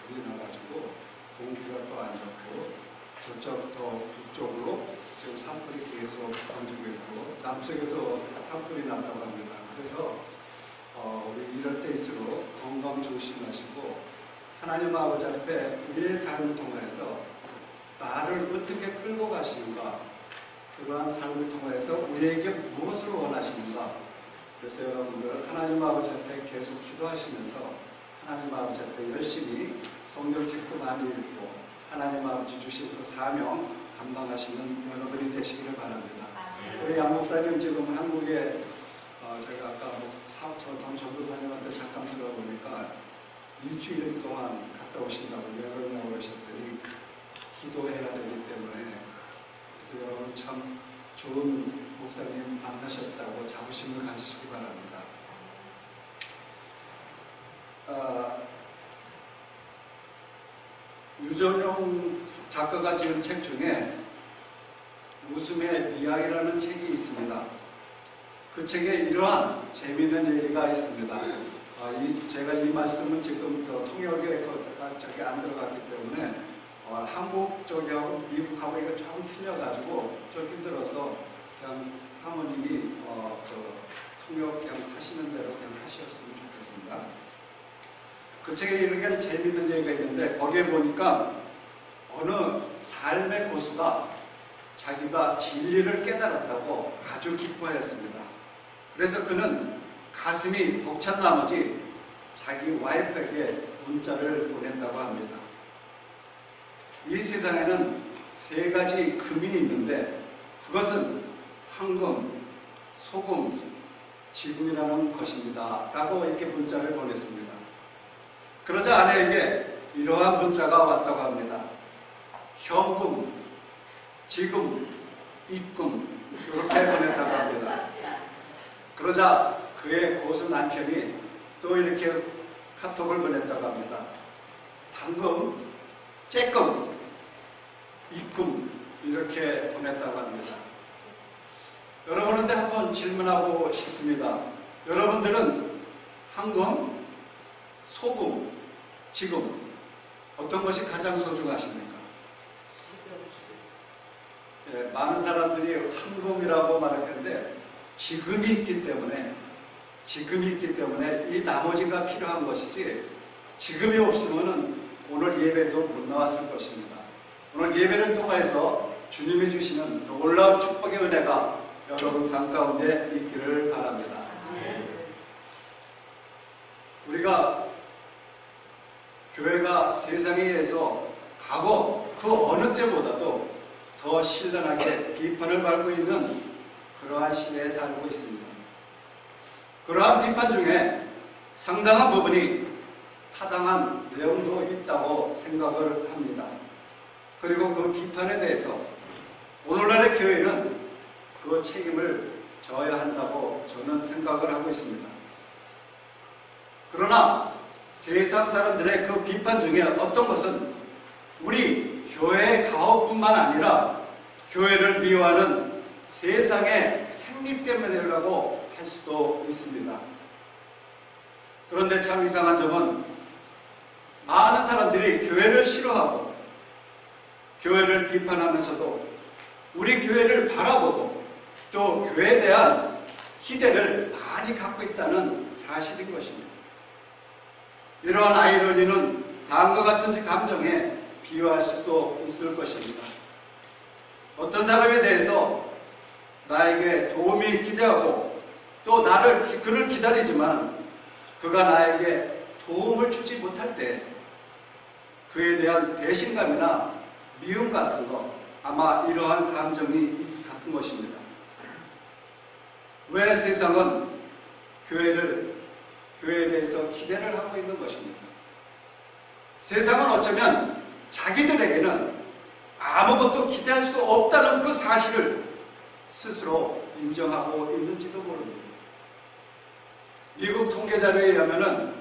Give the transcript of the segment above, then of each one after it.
불이 나가지고 공기가 또 안 좋고 저쪽 더 북쪽으로 지금 산불이 계속 번지고 있고 남쪽에도 산불이 났다고 합니다. 그래서 우리 이럴 때일수록 건강 조심하시고 하나님 아버지 앞에 우리의 삶을 통해서 나를 어떻게 끌고 가시는가, 그러한 삶을 통해서 우리에게 무엇을 원하시는가. 그래서 여러분들 하나님 아버지 앞에 계속 기도하시면서 하나님 아버지 앞에 열심히 성경 책도 많이 읽고 하나님 아버지 주신 그 사명 감당하시는 여러분이 되시기를 바랍니다. 우리 양 목사님 지금 한국에 제가 아까 전도사님한테 잠깐 들어보니까 일주일 동안 갔다 오신다고 여러분이 오셨더니 기도해야 되기 때문에, 그래서 여러분 참 좋은 목사님 만나셨다고 자부심을 가지시기 바랍니다. 유전용 작가가 지은 책 중에 웃음의 미학이라는 책이 있습니다. 그 책에 이러한 재미있는 얘기가 있습니다. 제가 이 말씀은 지금 통역에 저기 안 들어갔기 때문에 한국 쪽하고 미국하고 이거 조금 틀려가지고 좀 힘들어서 그냥 사모님이 통역 그냥 하시는 대로 그냥 하셨으면 좋겠습니다. 그 책에 이렇게 재미있는 얘기가 있는데 거기에 보니까 어느 삶의 고수가 자기가 진리를 깨달았다고 아주 기뻐했습니다. 그래서 그는 가슴이 벅찬 나머지 자기 와이프에게 문자를 보낸다고 합니다. 이 세상에는 세 가지 금이 있는데 그것은 황금, 소금, 지금이라는 것입니다 라고 이렇게 문자를 보냈습니다. 그러자 아내에게 이러한 문자가 왔다고 합니다. 현금, 지금, 입금 이렇게 보냈다고 합니다. 그러자 그의 고수 남편이 또 이렇게 카톡을 보냈다고 합니다. 당금, 쬐끔, 입금 이렇게 보냈다고 합니다. 여러분한테 한번 질문하고 싶습니다. 여러분들은 황금, 소금, 지금 어떤 것이 가장 소중하십니까? 예, 많은 사람들이 황금이라고 말하는데 지금이 있기 때문에 이 나머지가 필요한 것이지 지금이 없으면 오늘 예배도 못 나왔을 것입니다. 오늘 예배를 통해서 주님이 주시는 놀라운 축복의 은혜가 여러분 삶 가운데 있기를 바랍니다. 우리가 교회가 세상에 의해서 과거 그 어느 때보다도 더 신랄하게 비판을 받고 있는 그러한 시대에 살고 있습니다. 그러한 비판 중에 상당한 부분이 타당한 내용도 있다고 생각을 합니다. 그리고 그 비판에 대해서 오늘날의 교회는 그 책임을 져야 한다고 저는 생각을 하고 있습니다. 그러나 세상 사람들의 그 비판 중에 어떤 것은 우리 교회의 가업뿐만 아니라 교회를 미워하는 세상의 생리 때문이라고 할 수도 있습니다. 그런데 참 이상한 점은 많은 사람들이 교회를 싫어하고 교회를 비판하면서도 우리 교회를 바라보고 또 교회에 대한 기대를 많이 갖고 있다는 사실인 것입니다. 이러한 아이러니는 다음과 같은 감정에 비유할 수도 있을 것입니다. 어떤 사람에 대해서 나에게 도움이 기대하고 또 그를 기다리지만 그가 나에게 도움을 주지 못할 때 그에 대한 배신감이나 미움 같은 거, 아마 이러한 감정이 같은 것입니다. 왜 세상은 교회에 대해서 기대를 하고 있는 것입니다. 세상은 어쩌면 자기들에게는 아무것도 기대할 수 없다는 그 사실을 스스로 인정하고 있는지도 모릅니다. 미국 통계자료에 의하면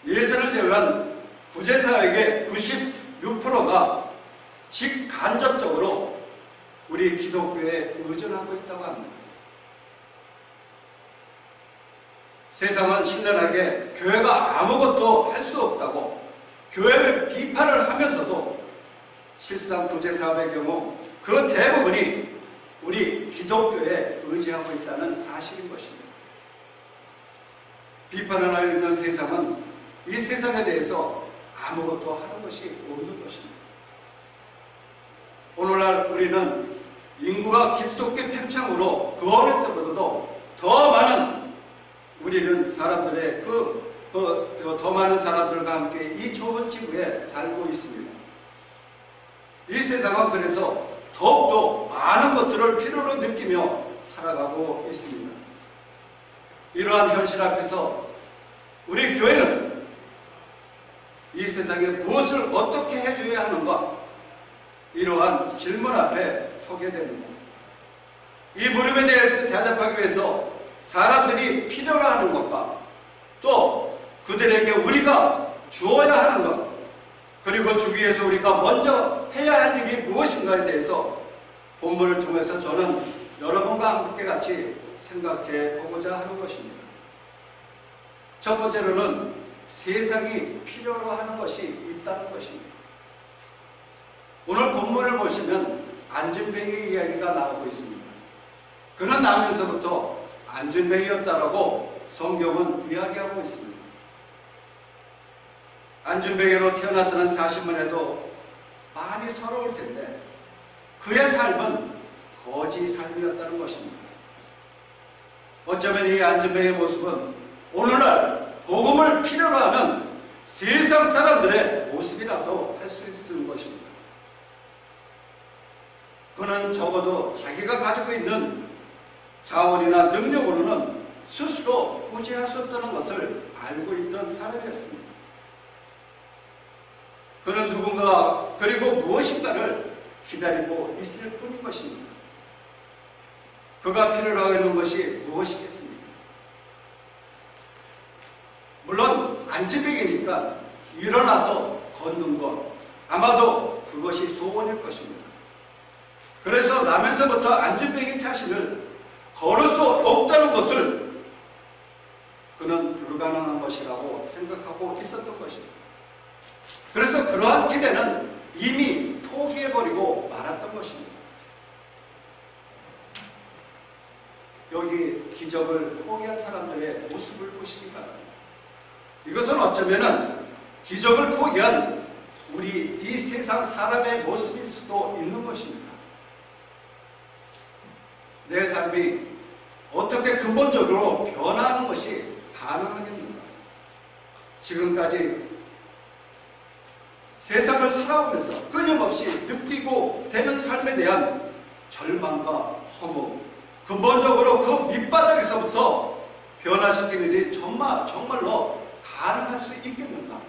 예산을 제외한 구제사역의 96%가 직간접적으로 우리 기독교에 의존하고 있다고 합니다. 세상은 신랄하게 교회가 아무것도 할 수 없다고 교회를 비판을 하면서도 실상 구제 사업의 경우 그 대부분이 우리 기독교에 의지하고 있다는 사실인 것입니다. 비판을 하고 있는 세상은 이 세상에 대해서 아무것도 하는 것이 없는 것입니다. 오늘날 우리는 인구가 급속히 팽창으로 그 어느 때보다도 더 많은 우리는 사람들의 더 많은 사람들과 함께 이 좁은 지구에 살고 있습니다. 이 세상은 그래서 더욱더 많은 것들을 필요로 느끼며 살아가고 있습니다. 이러한 현실 앞에서 우리 교회는 이 세상에 무엇을 어떻게 해줘야 하는가, 이러한 질문 앞에 서게 됩니다. 이 물음에 대해서 대답하기 위해서 사람들이 필요로 하는 것과 또 그들에게 우리가 주어야 하는 것, 그리고 주기 위해서 우리가 먼저 해야 할 일이 무엇인가에 대해서 본문을 통해서 저는 여러분과 함께 같이 생각해 보고자 하는 것입니다. 첫 번째로는 세상이 필요로 하는 것이 있다는 것입니다. 오늘 본문을 보시면 안진뱅이 이야기가 나오고 있습니다. 그는 나면서부터 안진뱅이였다라고 성경은 이야기하고 있습니다. 안진뱅이로 태어났다는 사실만 해도 많이 서러울 텐데 그의 삶은 거지 삶이었다는 것입니다. 어쩌면 이 안진뱅이의 모습은 오늘날 복음을 필요로 하는 세상 사람들의 모습이라도 할 수 있는 것입니다. 그는 적어도 자기가 가지고 있는 자원이나 능력으로는 스스로 구제할 수 없다는 것을 알고 있던 사람이었습니다. 그는 누군가 그리고 무엇인가를 기다리고 있을 뿐인 것입니다. 그가 필요로 하고 있는 것이 무엇이겠습니까? 물론 안진뱅이니까 일어나서 걷는 것, 아마도 그것이 소원일 것입니다. 그래서 나면서부터 안진뱅이 자신을 걸을 수 없다는 것을 그는 불가능한 것이라고 생각하고 있었던 것입니다. 그래서 그러한 기대는 이미 포기해버리고 말았던 것입니다. 여기 기적을 포기한 사람들의 모습을 보시기 바랍니다. 이것은 어쩌면 기적을 포기한 우리 이 세상 사람의 모습일 수도 있는 것입니다. 내 삶이 어떻게 근본적으로 변화하는 것이 가능하겠는가? 지금까지 세상을 살아오면서 끊임없이 느끼고 되는 삶에 대한 절망과 허무, 근본적으로 그 밑바닥에서부터 변화시키는 일이 정말로 가능할 수 있겠는가?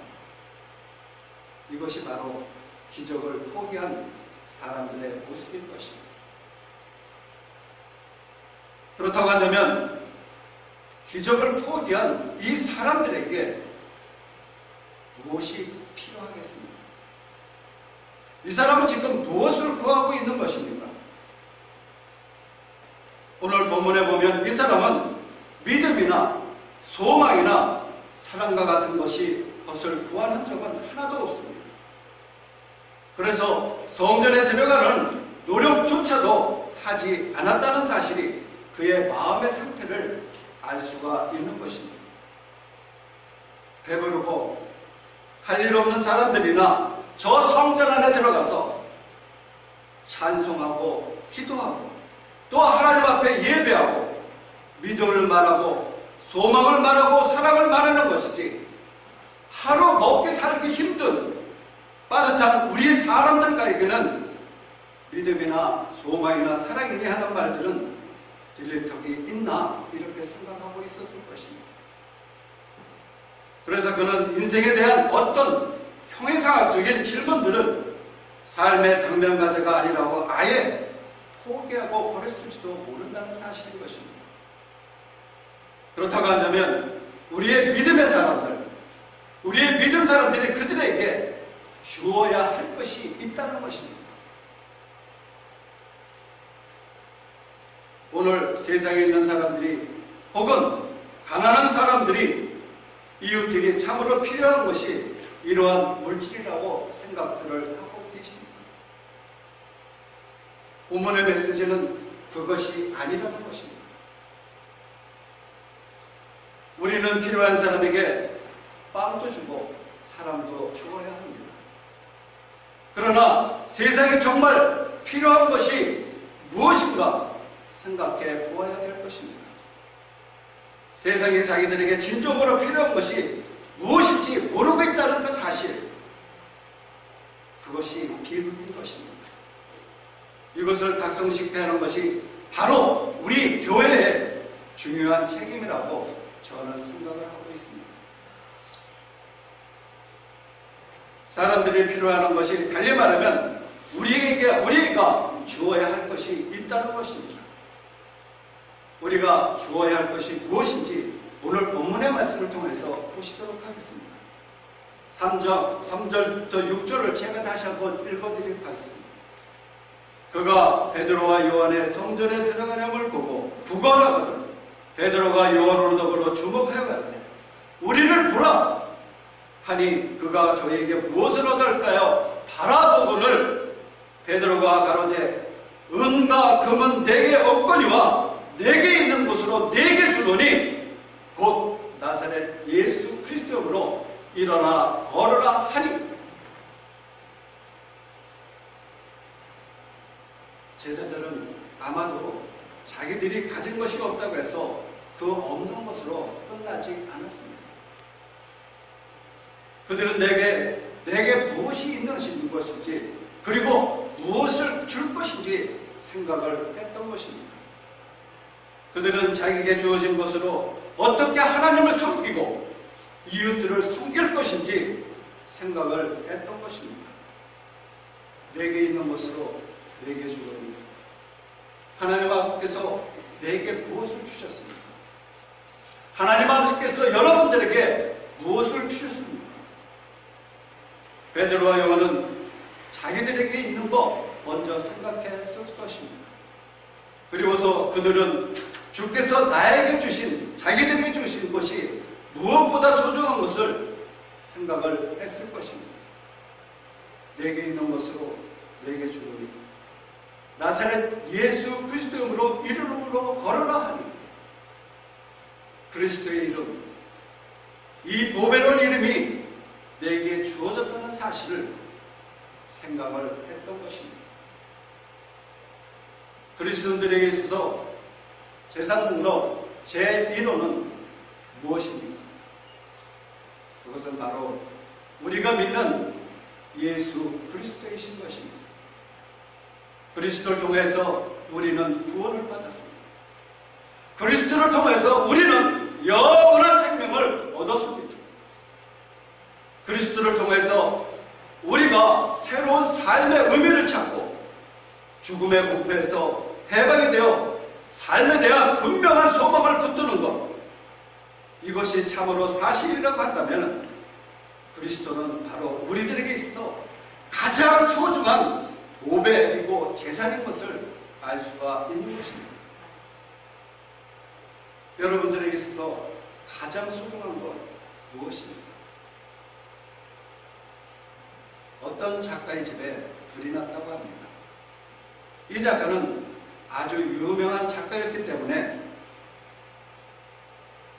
이것이 바로 기적을 포기한 사람들의 모습일 것입니다. 그렇다고 한다면 기적을 포기한 이 사람들에게 무엇이 필요하겠습니까? 이 사람은 지금 무엇을 구하고 있는 것입니까? 오늘 본문에 보면 이 사람은 믿음이나 소망이나 사랑과 같은 것을 구한 흔적은 하나도 없습니다. 그래서 성전에 들어가는 노력조차도 하지 않았다는 사실이 그의 마음의 상태를 알 수가 있는 것입니다. 배부르고 할 일 없는 사람들이나 저 성전 안에 들어가서 찬송하고 기도하고 또 하나님 앞에 예배하고 믿음을 말하고 소망을 말하고 사랑을 말하는 것이지, 하루 먹기 살기 힘든 빠듯한 우리 사람들에게는 믿음이나 소망이나 사랑이니 하는 말들은 들릴 턱이 있나 이렇게 생각하고 있었을 것입니다. 그래서 그는 인생에 대한 어떤 형이상학적인 질문들은 삶의 당면과제가 아니라고 아예 포기하고 버렸을지도 모른다는 사실인 것입니다. 그렇다고 한다면 우리의 믿음의 사람들, 우리의 믿음 사람들이 그들에게 주어야 할 것이 있다는 것입니다. 오늘 세상에 있는 사람들이 혹은 가난한 사람들이 이웃들이 참으로 필요한 것이 이러한 물질이라고 생각들을 하고 계십니다. 본문의 메시지는 그것이 아니라는 것입니다. 우리는 필요한 사람에게 빵도 주고 사람도 주어야 합니다. 그러나 세상에 정말 필요한 것이 무엇인가 생각해 보아야 될 것입니다. 세상에 자기들에게 진정으로 필요한 것이 무엇인지 모르고 있다는 그 사실, 그것이 비극인 것입니다. 이것을 각성시켜야 하는 것이 바로 우리 교회의 중요한 책임이라고 저는 생각을 하고 있습니다. 사람들이 필요하는 것이 달리 말하면 우리가 주어야 할 것이 있다는 것입니다. 우리가 주어야 할 것이 무엇인지 오늘 본문의 말씀을 통해서 보시도록 하겠습니다. 3절부터 6절을 제가 다시 한번 읽어드리도록 하겠습니다. 그가 베드로와 요한의 성전에 들어가냐을 보고 부걸하거든 베드로가 요한으로 더불어 주목하여 가는데 우리를 보라 하니 그가 저에게 무엇을 얻을까요? 바라보고는 베드로가 가로되 은과 금은 내게 없거니와 내게 있는 곳으로 내게 주노니 곧 나사렛 예수 그리스도로 일어나 걸어라 하니. 제자들은 아마도 자기들이 가진 것이 없다고 해서 그 없는 것으로 끝나지 않았습니다. 그들은 내게 무엇이 있는 것인지 그리고 무엇을 줄 것인지 생각을 했던 것입니다. 그들은 자기에게 주어진 것으로 어떻게 하나님을 섬기고 이웃들을 섬길 것인지 생각을 했던 것입니다. 내게 있는 것으로 내게 주거니 하나님 아버지께서 내게 무엇을 주셨습니까? 하나님 아버지께서 여러분들에게 무엇을 주셨습니까? 베드로와 요한은 자기들에게 있는 거 먼저 생각했을 것입니다. 그리고서 그들은 주께서 나에게 주신, 자기들에게 주신 것이 무엇보다 소중한 것을 생각을 했을 것입니다. 내게 있는 것으로 내게 주노니 나사렛 예수 그리스도의 이름으로 이름으로 걸어라 하니. 그리스도의 이름, 이 보배로운 이름이 내게 주어졌다는 사실을 생각을 했던 것입니다. 그리스도인들에게 있어서 재산 목록 제1호는 무엇입니까? 그것은 바로 우리가 믿는 예수 그리스도이신 것입니다. 그리스도를 통해서 우리는 구원을 받았습니다. 그리스도를 통해서 우리는 영원한 생명을 얻었습니다. 그리스도를 통해서 우리가 새로운 삶의 의미를 찾고 죽음의 공포에서 해방이 되어 삶에 대한 분명한 소망을 붙드는 것, 이것이 참으로 사실이라고 한다면 그리스도는 바로 우리들에게 있어 가장 소중한 보배이고 재산인 것을 알 수가 있는 것입니다. 여러분들에게 있어서 가장 소중한 것 무엇입니까? 어떤 작가의 집에 불이 났다고 합니다. 이 작가는 아주 유명한 작가였기 때문에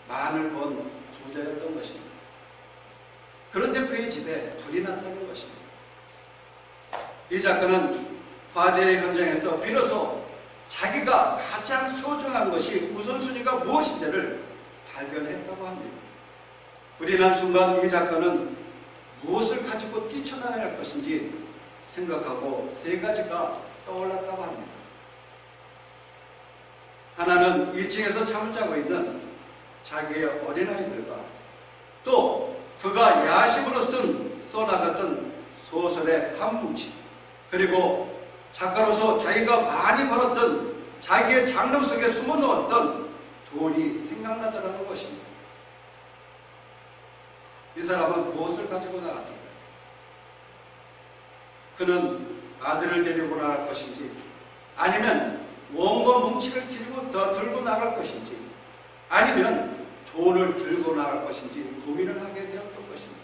많은 번 부자였던 것입니다. 그런데 그의 집에 불이 났다는 것입니다. 이 작가는 화재의 현장에서 비로소 자기가 가장 소중한 것이 우선순위가 무엇인지를 발견했다고 합니다. 불이 난 순간 이 작가는 무엇을 가지고 뛰쳐나가야 할 것인지 생각하고 세 가지가 떠올랐다고 합니다. 하나는 1층에서 잠을 자고 있는 자기의 어린아이들과 또 그가 야심으로 써나갔던 소설의 한 뭉치, 그리고 작가로서 자기가 많이 벌었던 자기의 장르 속에 숨어놓았던 돈이 생각나더라는 것입니다. 이 사람은 무엇을 가지고 나갔을까요? 그는 아들을 데리고 나갈 것인지 아니면 원고 뭉치를 들고 나갈 것인지 아니면 돈을 들고 나갈 것인지 고민을 하게 되었던 것입니다.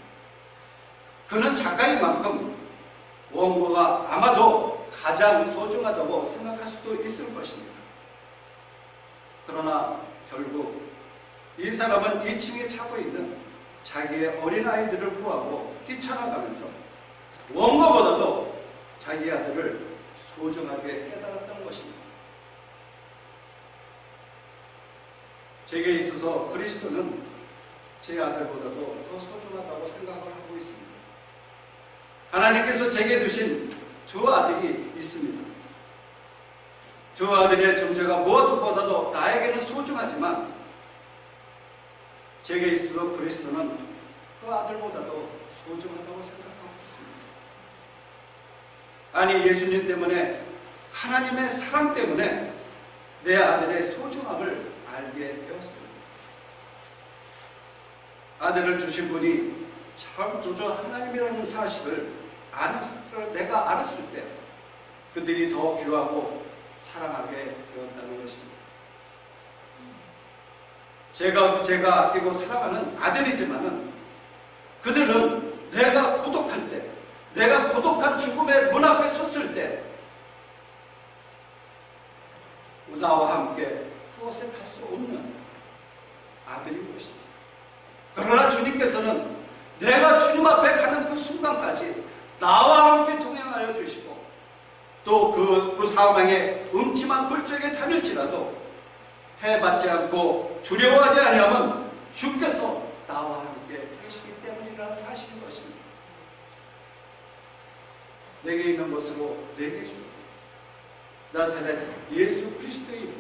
그는 작가인 만큼 원고가 아마도 가장 소중하다고 생각할 수도 있을 것입니다. 그러나 결국 이 사람은 2층에 차고 있는 자기의 어린아이들을 구하고 뛰쳐나가면서 원고보다도 자기 아들을 소중하게 깨달았던 것입니다. 제게 있어서 그리스도는 제 아들보다도 더 소중하다고 생각을 하고 있습니다. 하나님께서 제게 두신 두 아들이 있습니다. 두 아들의 존재가 무엇보다도 나에게는 소중하지만 제게 있어서 그리스도는 그 아들보다도 소중하다고 생각하고 있습니다. 아니, 예수님 때문에, 하나님의 사랑 때문에 내 아들의 소중함을 알게 되었습니다. 아들을 주신 분이 창조주 하나님이라는 사실을 내가 알았을 때 그들이 더 귀하고 사랑하게 되었다는 것입니다. 제가 아끼고 사랑하는 아들이지만은 그들은 내가 고독할 때, 내가 고독한 죽음의 문 앞에 섰을 때 나와 함께 그곳에 갈 수 없는 아들인 것입니다. 그러나 주님께서는 내가 주님 앞에 가는 그 순간까지 나와 함께 동행하여 주시고 또 그 사망의 음침한 굴절에 다닐지라도 해받지 않고 두려워하지 아니하면 주께서 나와 함께 계시기 때문이라는 사실인 것입니다. 내게 있는 것으로 내게 주고 나사렛 예수 그리스도의 이름,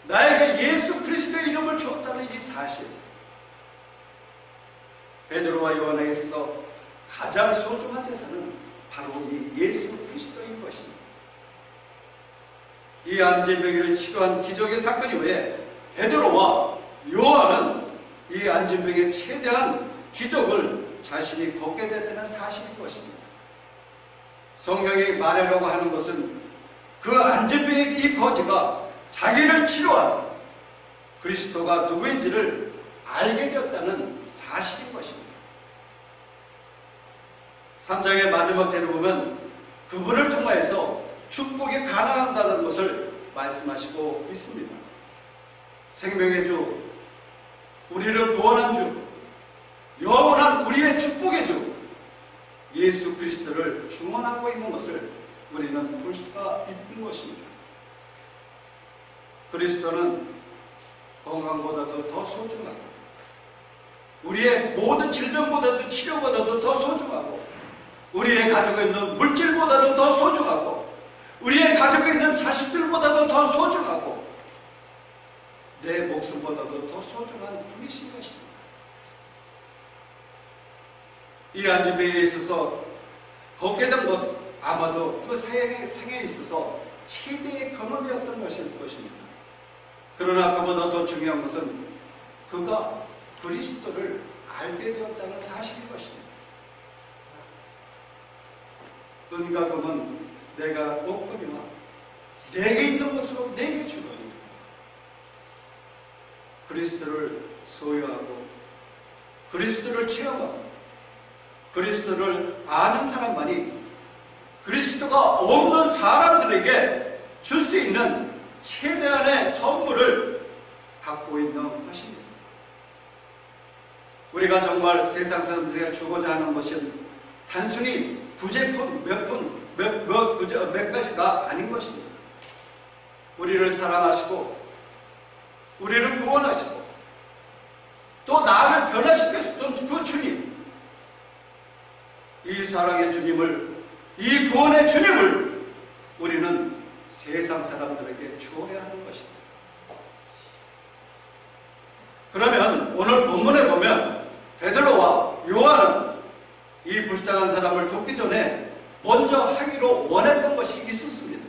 나에게 예수 그리스도의 이름을 주었다는 이 사실, 베드로와 요한에게 있어서 가장 소중한 재산은 바로 이 예수 그리스도인 것입니다. 이 안진병을 치료한 기적의 사건 이후에 베드로와 요한은 이 안진병의 최대한 기적을 자신이 걷게 됐다는 사실인 것입니다. 성경이 말하려고 하는 것은 그 안진병의 이 거지가 자기를 치료한 그리스도가 누구인지를 알게 되었다는 사실인 것입니다. 3장의 마지막 절을 보면 그분을 통하여서 축복이 가능하다는 것을 말씀하시고 있습니다. 생명의 주, 우리를 구원한 주, 영원한 우리의 축복의 주 예수 그리스도를 중원하고 있는 것을 우리는 볼 수가 있는 것입니다. 그리스도는 건강보다도 더 소중하고 우리의 모든 질병보다도 치료보다도 더 소중하고 우리의 가지고 있는 물질보다도 더 소중하고 우리의 가지고 있는 자식들보다도 더 소중하고 내 목숨보다도 더 소중한 분이신 것입니다. 이 안진병에 있어서 걷게 된 것 아마도 그 생에 있어서 최대의 경험이었던 것일 것입니다. 그러나 그보다 더 중요한 것은 그가 그리스도를 알게 되었다는 사실인 것입니다. 은과 금은 내가 없거니와 내게 있는 것으로 내게 주노니 그리스도를 소유하고 그리스도를 체험하고 그리스도를 아는 사람만이 그리스도가 없는 사람들에게 줄 수 있는 최대한의 선물을 갖고 있는 것입니다. 우리가 정말 세상 사람들에게 주고자 하는 것은 단순히 구제품 몇 가지가 아닌 것입니다. 우리를 사랑하시고 우리를 구원하시고 또 나를 변화시켰던 그 주님, 이 사랑의 주님을, 이 구원의 주님을 우리는 세상 사람들에게 주어야 하는 것입니다. 그러면 오늘 본문에 보면 베드로와 요한은 이 불쌍한 사람을 돕기 전에 먼저 하기로 원했던 것이 있었습니다.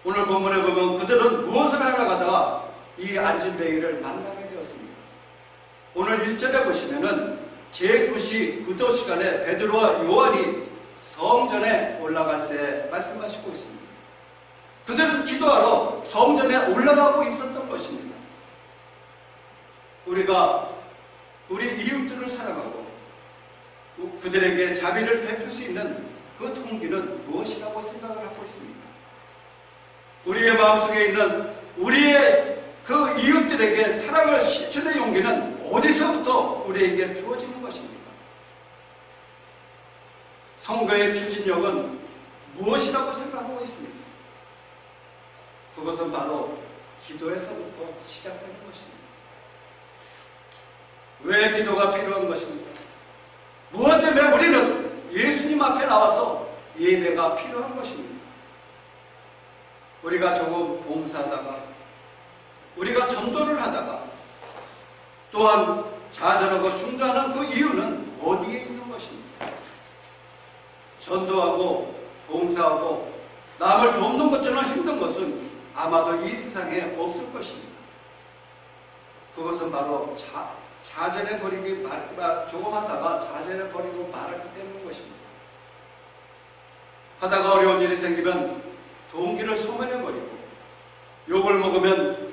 오늘 본문에 보면 그들은 무엇을 하러 가다가 이 안진뱅이를 만나게 되었습니다. 오늘 1절에 보시면은 제9도 시간에 베드로와 요한이 성전에 올라갈 때 말씀하시고 있습니다. 그들은 기도하러 성전에 올라가고 있었던 것입니다. 우리가 우리 이웃들을 사랑하고 그들에게 자비를 베풀 수 있는 그 동기는 무엇이라고 생각을 하고 있습니까? 우리의 마음속에 있는 우리의 그 이웃들에게 사랑을 실천의 용기는 어디서부터 우리에게 주어지는 것입니까? 선거의 추진력은 무엇이라고 생각하고 있습니까? 그것은 바로 기도에서부터 시작되는 것입니다. 왜 기도가 필요한 것입니까? 무엇 때문에 우리는 예수님 앞에 나와서 예배가 필요한 것입니다. 우리가 조금 봉사하다가, 우리가 전도를 하다가, 또한 좌절하고 중단하는 그 이유는 어디에 있는 것입니까? 전도하고 봉사하고 남을 돕는 것처럼 힘든 것은 아마도 이 세상에 없을 것입니다. 그것은 바로 자전해버리기, 조금 하다가 자전해버리고 말하기 때문인 것입니다. 하다가 어려운 일이 생기면 동기를 소멸해버리고, 욕을 먹으면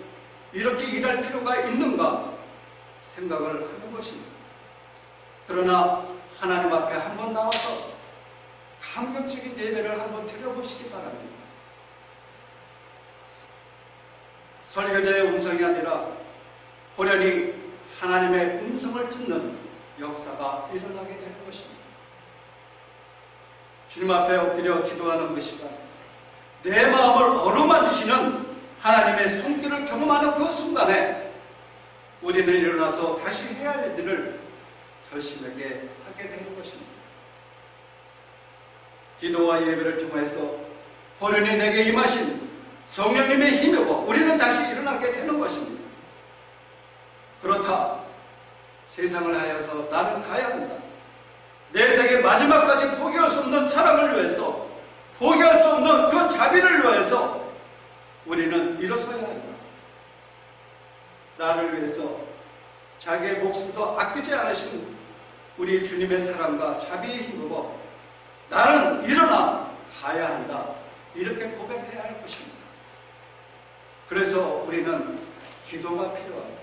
이렇게 일할 필요가 있는가 생각을 하는 것입니다. 그러나 하나님 앞에 한번 나와서 감격적인 예배를 한번 드려보시기 바랍니다. 설교자의 음성이 아니라 호련히 하나님의 음성을 듣는 역사가 일어나게 되는 것입니다. 주님 앞에 엎드려 기도하는 그 시간, 내 마음을 어루만지시는 하나님의 손길을 경험하는 그 순간에 우리는 일어나서 다시 해야 할 일들을 결심하게 하게 되는 것입니다. 기도와 예배를 통해서 호련히 내게 임하신 성령님의 힘이고 우리는 다시 일어나게 되는 것입니다. 그렇다, 세상을 하여서 나는 가야 한다. 내 생의 마지막까지 포기할 수 없는 사랑을 위해서, 포기할 수 없는 그 자비를 위해서 우리는 일어서야 한다. 나를 위해서 자기의 목숨도 아끼지 않으신 우리 주님의 사랑과 자비의 힘으로 나는 일어나 가야 한다. 이렇게 고백해야 할 것입니다. 그래서 우리는 기도가 필요합니다.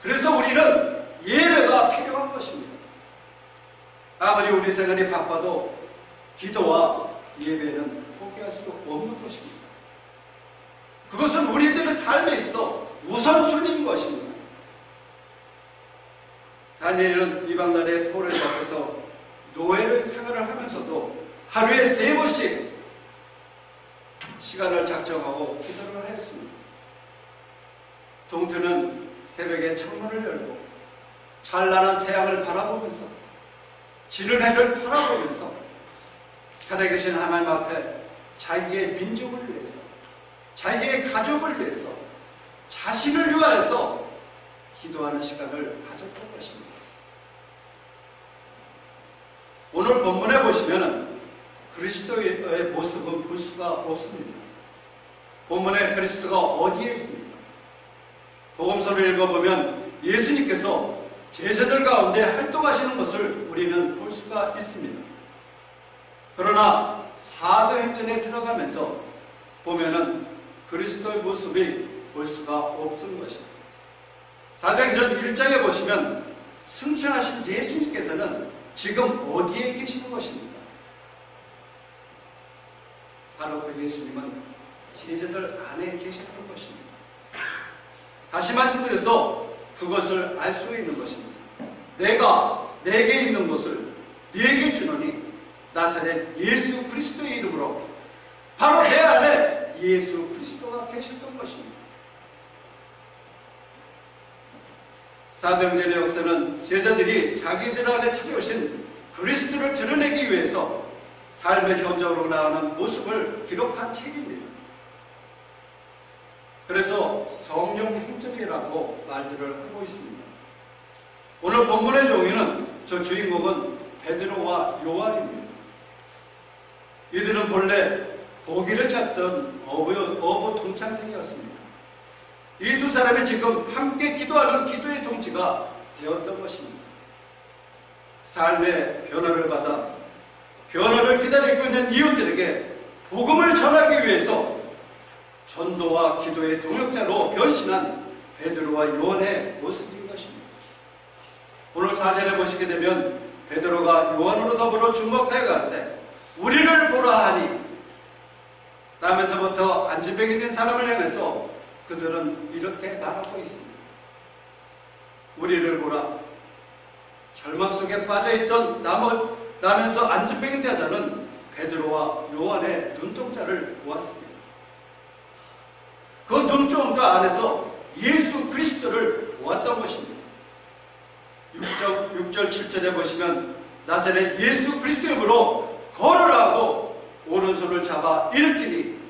그래서 우리는 예배가 필요한 것입니다. 아무리 우리 생활이 바빠도 기도와 예배는 포기할 수 없는 것입니다. 그것은 우리들의 삶에 있어 우선순위인 것입니다. 다니엘은 이방나라의 포로를 받아서 노예를 생활을 하면서도 하루에 3번씩 시간을 작정하고 기도를 하였습니다. 동트는 새벽에 창문을 열고 찬란한 태양을 바라보면서 지는 해를 바라보면서 산에 계신 하나님 앞에 자기의 민족을 위해서, 자기의 가족을 위해서, 자신을 위하여서 기도하는 시간을 가졌던 것입니다. 오늘 본문에 보시면 그리스도의 모습은 볼 수가 없습니다. 본문에 그리스도가 어디에 있습니까? 복음서를 읽어보면 예수님께서 제자들 가운데 활동하시는 것을 우리는 볼 수가 있습니다. 그러나 사도행전에 들어가면서 보면은 그리스도의 모습이 볼 수가 없는 것입니다. 사도행전 1장에 보시면 승천하신 예수님께서는 지금 어디에 계시는 것입니까? 바로 그 예수님은 제자들 안에 계셨던 것입니다. 다시 말씀드려서 그것을 알 수 있는 것입니다. 내가 내게 있는 것을 네게 주노니 나사렛 예수 그리스도의 이름으로, 바로 내 안에 예수 그리스도가 계셨던 것입니다. 사도행전의 역사는 제자들이 자기들 안에 찾아오신 그리스도를 드러내기 위해서 삶의 현장으로 나가는 모습을 기록한 책입니다. 그래서 성령 행전이라고 말들을 하고 있습니다. 오늘 본문의 종이는 저 주인공은 베드로와 요한입니다. 이들은 본래 고기를 잡던 어부 동창생이었습니다. 이 두 사람이 지금 함께 기도하는 기도의 동지가 되었던 것입니다. 삶의 변화를 받아 변화를 기다리고 있는 이웃들에게 복음을 전하기 위해서 전도와 기도의 동역자로 변신한 베드로와 요한의 모습인 것입니다. 4절에 보시게 되면 베드로가 요한으로 더불어 주목하여 가는데 우리를 보라 하니 라면서부터 안진병이 된 사람을 향해서 그들은 이렇게 말하고 있습니다. 우리를 보라. 절망 속에 빠져있던 나면서 안진병이 된 자는 베드로와 요한의 눈동자를 보았습니다. 그 눈동자 안에서 예수 그리스도를 보았던 것입니다. 6절 7절에 보시면 나사렛 예수 그리스도의 이름으로 걸으라고 오른손을 잡아 일으키니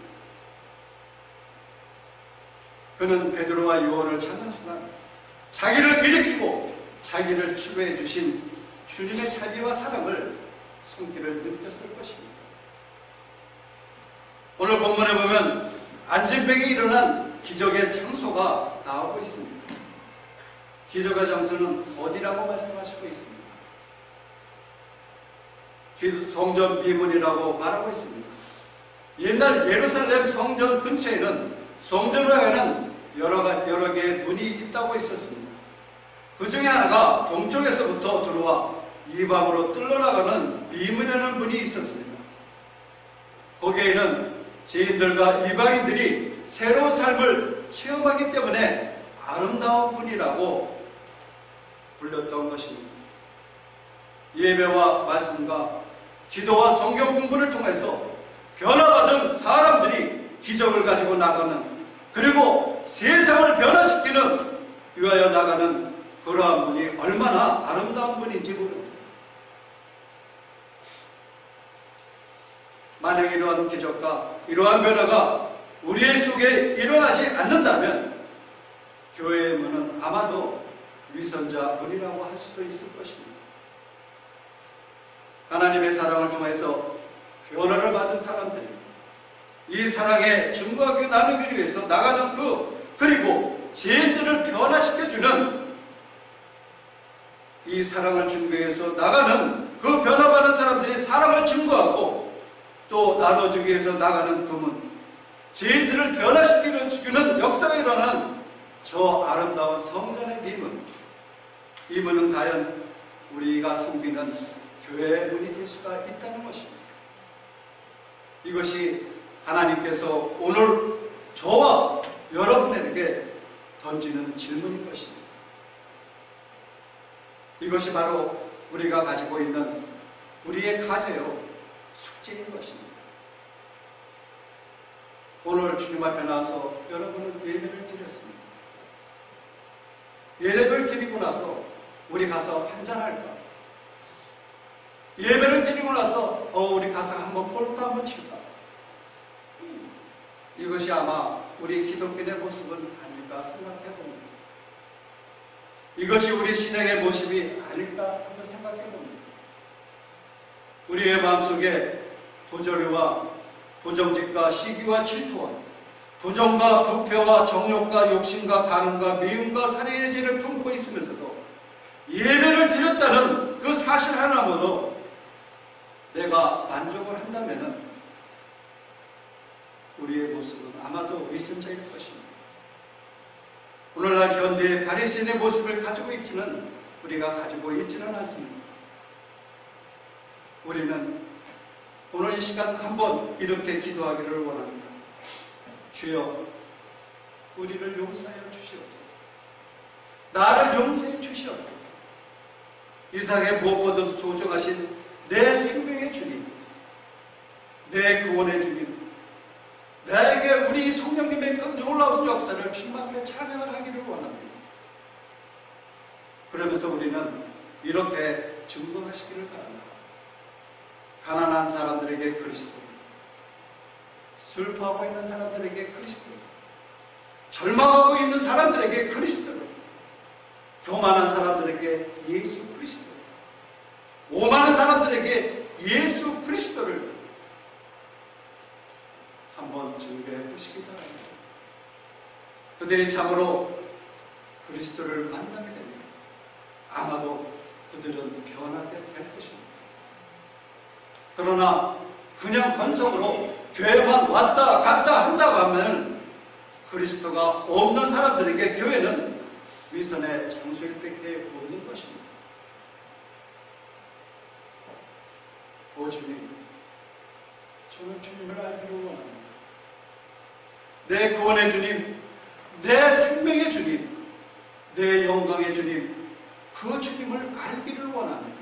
그는 베드로와 요한을 찾는 순간 자기를 일으키고 자기를 치료해 주신 주님의 자비와 사랑을 손길을 느꼈을 것입니다. 오늘 본문에 보면 안진병이 일어난 기적의 장소가 나오고 있습니다. 기적의 장소는 어디라고 말씀하시고 있습니다. 성전 미문이라고 말하고 있습니다. 옛날 예루살렘 성전 근처에는 성전으로 가는 여러 개의 문이 있다고 있었습니다. 그 중에 하나가 동쪽에서부터 들어와 이방으로 뚫어나가는 미문이라는 문이 있었습니다. 거기에는 죄인들과 이방인들이 새로운 삶을 체험하기 때문에 아름다운 문이라고 불렸던 것입니다. 예배와 말씀과 기도와 성경 공부를 통해서 변화받은 사람들이 기적을 가지고 나가는, 그리고 세상을 변화시키는 위하여 나가는 그러한 문이 얼마나 아름다운 문인지 모릅니다. 만약 이러한 기적과 이러한 변화가 우리의 속에 일어나지 않는다면 교회의 문은 아마도 위선자 문이라고 할 수도 있을 것입니다. 하나님의 사랑을 통해서 변화를 받은 사람들이 이 사랑의 증거하기 나누기 위해서 나가는 그리고 죄인들을 변화시켜주는 이 사랑을 증거해서 나가는 그 변화받은 사람들이 사랑을 증거하고 또 나눠주기 위해서 나가는 그 문, 죄인들을 변화시키는 역사가 일어나는 저 아름다운 성전의 미문, 이 문은 과연 우리가 섬기는 교회의 문이 될 수가 있다는 것입니다. 이것이 하나님께서 오늘 저와 여러분에게 던지는 질문인 것입니다. 이것이 바로 우리가 가지고 있는 우리의 과제요, 숙제인 것입니다. 오늘 주님 앞에 나와서 여러분은 예배를 드렸습니다. 예배를 드리고 나서 우리 가서 한잔할까? 예배를 드리고 나서 우리 가서 한번 볼까 한번 칠까? 이것이 아마 우리 기독교의 모습은 아닐까 생각해 봅니다. 이것이 우리 신앙의 모습이 아닐까 한번 생각해 봅니다. 우리의 마음속에 부조리와 부정직과 시기와 질투와 부정과 부패와 정욕과 욕심과 간음과 미움과 살인의 죄를 품고 있으면서도 예배를 드렸다는 그 사실 하나로도 내가 만족을 한다면 우리의 모습은 아마도 위선자일 것입니다. 오늘날 현대의 바리새인의 모습을 가지고 있지는 우리가 가지고 있지는 않습니다. 우리는 오늘 이 시간 한번 이렇게 기도하기를 원합니다. 주여, 우리를 용서하여 주시옵소서. 나를 용서해 주시옵소서. 이 세상에 무엇보다도 소중하신 내 생명의 주님, 내 구원의 주님, 나에게 우리 성령님의 그 놀라운 역사를 주님께 찬양을 하기를 원합니다. 그러면서 우리는 이렇게 증거하시기를 바랍니다. 가난한 사람들에게 그리스도, 슬퍼하고 있는 사람들에게 그리스도, 절망하고 있는 사람들에게 그리스도를, 교만한 사람들에게 예수 그리스도, 오만한 사람들에게 예수 그리스도를 한번 증거해 보시기 바랍니다. 그들이 참으로 그리스도를 만나게 되면 아마도 그들은 변하게 될 것입니다. 그러나 그냥 건성으로 교회만 왔다 갔다 한다고 하면 그리스도가 없는 사람들에게 교회는 위선의 장소일 밖에 없는 것입니다. 오 주님, 저는 주님을 알기를 원합니다. 내 구원의 주님, 내 생명의 주님, 내 영광의 주님, 그 주님을 알기를 원합니다.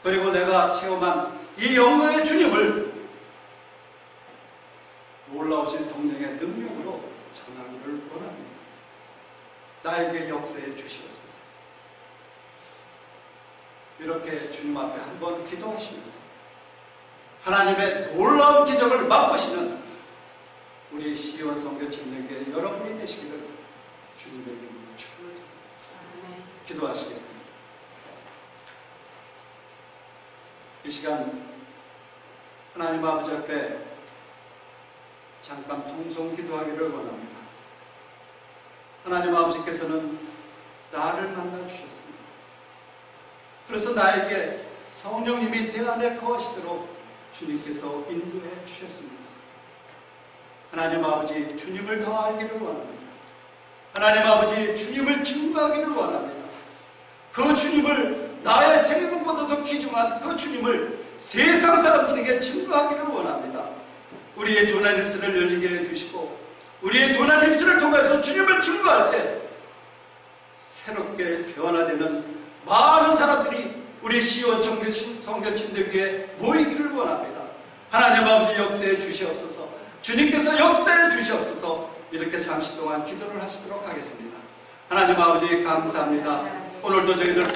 그리고 내가 체험한 이 영광의 주님을 놀라우신 성령의 능력으로 전하기를 원합니다. 나에게 역사해 주시옵소서. 이렇게 주님 앞에 한번 기도하시면서 하나님의 놀라운 기적을 맛보시는 우리 시온 선교 진영교회 여러분이 되시기를 주님의 이름으로 축원합니다. 기도하시겠습니다. 이 시간 하나님 아버지 앞에 잠깐 통성 기도하기를 원합니다. 하나님 아버지께서는 나를 만나 주셨습니다. 그래서 나에게 성령님이 내 안에 거하시도록 주님께서 인도해 주셨습니다. 하나님 아버지, 주님을 더 알기를 원합니다. 하나님 아버지, 주님을 증거하기를 원합니다. 그 주님을, 나의 생명보다도 귀중한 그 주님을 세상 사람들에게 증거하기를 원합니다. 우리의 두 눈 입술을 열리게 해주시고 우리의 두 눈 입술을 통해서 주님을 증거할 때 새롭게 변화되는 많은 사람들이 우리 시온 성교 침대교회에 모이기를 원합니다. 하나님 아버지, 역사해 주시옵소서. 주님께서 역사해 주시옵소서. 이렇게 잠시 동안 기도를 하시도록 하겠습니다. 하나님 아버지, 감사합니다. 오늘도 저희들